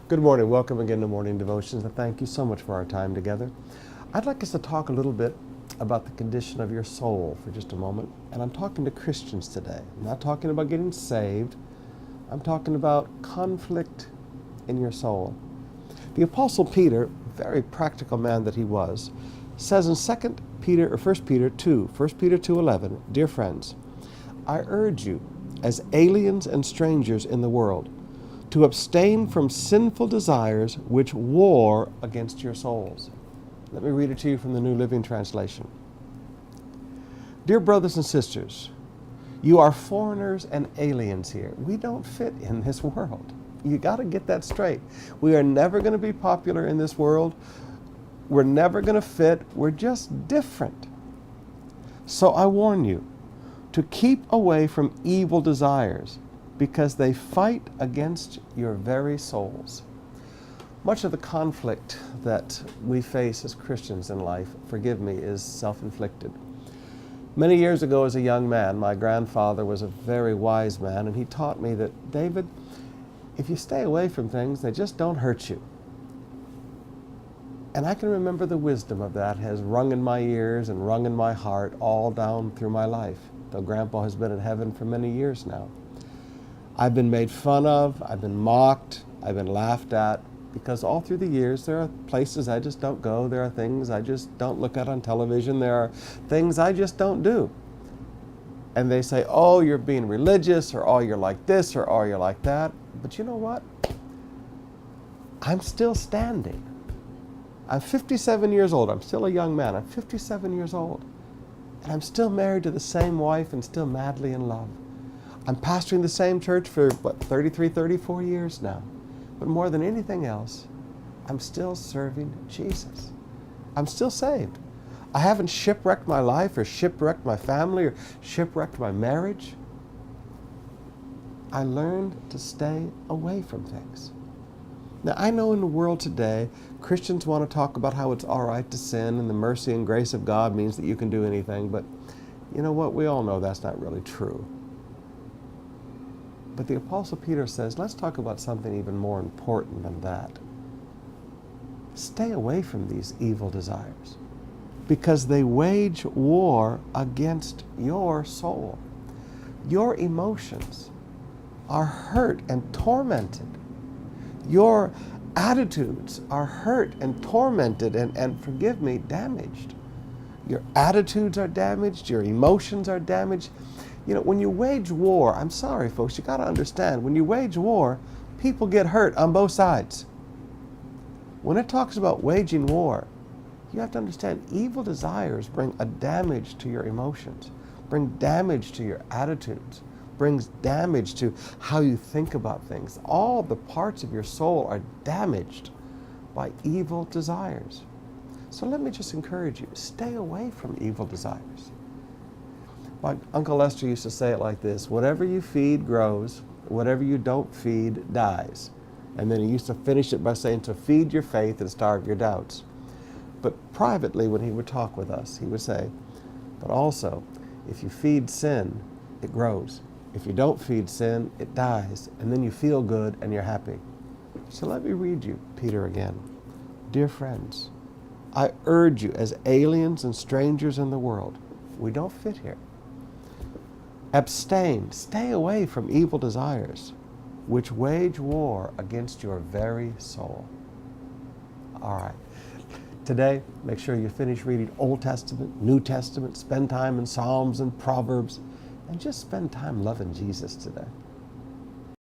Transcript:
Good morning. Welcome again to Morning Devotions, and thank you so much for our time together. I'd like us to talk a little bit about the condition of your soul for just a moment. And I'm talking to Christians today. I'm not talking about getting saved. I'm talking about conflict in your soul. The Apostle Peter, very practical man that he was, says in 1 Peter 2:11, "Dear friends, I urge you, as aliens and strangers in the world, to abstain from sinful desires which war against your souls." Let me read it to you from the New Living Translation. Dear brothers and sisters, you are foreigners and aliens here. We don't fit in this world. You got to get that straight. We are never going to be popular in this world. We're never going to fit. We're just different. So I warn you to keep away from evil desires, because they fight against your very souls. Much of the conflict that we face as Christians in life, forgive me, is self-inflicted. Many years ago as a young man, my grandfather was a very wise man, and he taught me that, David, if you stay away from things, they just don't hurt you. And I can remember the wisdom of that has rung in my ears and rung in my heart all down through my life, though Grandpa has been in heaven for many years now. I've been made fun of, I've been mocked, I've been laughed at, because all through the years there are places I just don't go, there are things I just don't look at on television, there are things I just don't do. And they say, oh, you're being religious, or oh, you're like this, or oh, you're like that. But you know what? I'm still standing. I'm 57 years old. I'm still a young man. I'm 57 years old. And I'm still married to the same wife and still madly in love. I'm pastoring the same church for, 33, 34 years now. But more than anything else, I'm still serving Jesus. I'm still saved. I haven't shipwrecked my life or shipwrecked my family or shipwrecked my marriage. I learned to stay away from things. Now, I know in the world today, Christians want to talk about how it's all right to sin and the mercy and grace of God means that you can do anything, but you know what? We all know that's not really true. But the Apostle Peter says, let's talk about something even more important than that. Stay away from these evil desires, because they wage war against your soul. Your emotions are hurt and tormented. Your attitudes are hurt and tormented and forgive me, damaged. Your attitudes are damaged, your emotions are damaged. You know, when you wage war, I'm sorry folks, you got to understand, when you wage war, people get hurt on both sides. When it talks about waging war, you have to understand evil desires bring a damage to your emotions, bring damage to your attitudes, brings damage to how you think about things. All the parts of your soul are damaged by evil desires. So let me just encourage you, stay away from evil desires. My Uncle Lester used to say it like this: whatever you feed grows, whatever you don't feed dies. And then he used to finish it by saying, to feed your faith and starve your doubts. But privately, when he would talk with us, he would say, but also, if you feed sin, it grows. If you don't feed sin, it dies. And then you feel good and you're happy. So let me read you Peter again. Dear friends, I urge you as aliens and strangers in the world. We don't fit here. Abstain, stay away from evil desires, which wage war against your very soul. All right. Today, make sure you finish reading Old Testament, New Testament, spend time in Psalms and Proverbs, and just spend time loving Jesus today.